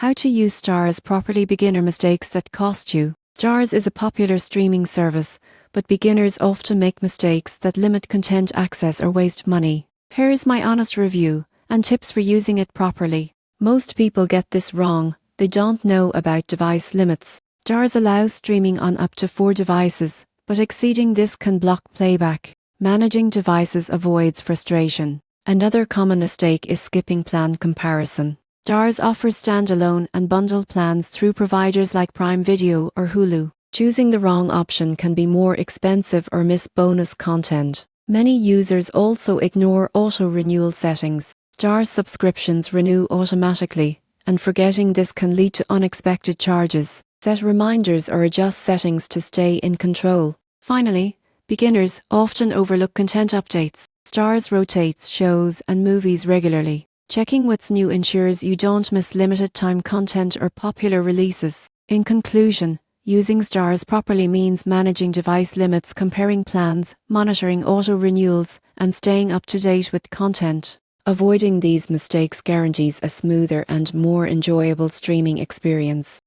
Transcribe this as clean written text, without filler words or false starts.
How to use Starz properly. Beginner mistakes that cost you. Starz is a popular streaming service, but beginners often make mistakes that limit content access or waste money. Here's my honest review and tips for using it properly. Most people get this wrong. They don't know about device limits. Starz allows streaming on up to 4 devices, but exceeding this can block playback. Managing devices avoids frustration. Another common mistake is skipping plan comparison. Starz offers standalone and bundled plans through providers like Prime Video or Hulu. Choosing the wrong option can be more expensive or miss bonus content. Many users also ignore auto-renewal settings. Starz subscriptions renew automatically, and forgetting this can lead to unexpected charges. Set reminders or adjust settings to stay in control. Finally, beginners often overlook content updates. Starz rotates shows and movies regularly. Checking what's new ensures you don't miss limited time content or popular releases. In conclusion, using Starz properly means managing device limits, comparing plans, monitoring auto-renewals, and staying up to date with content. Avoiding these mistakes guarantees a smoother and more enjoyable streaming experience.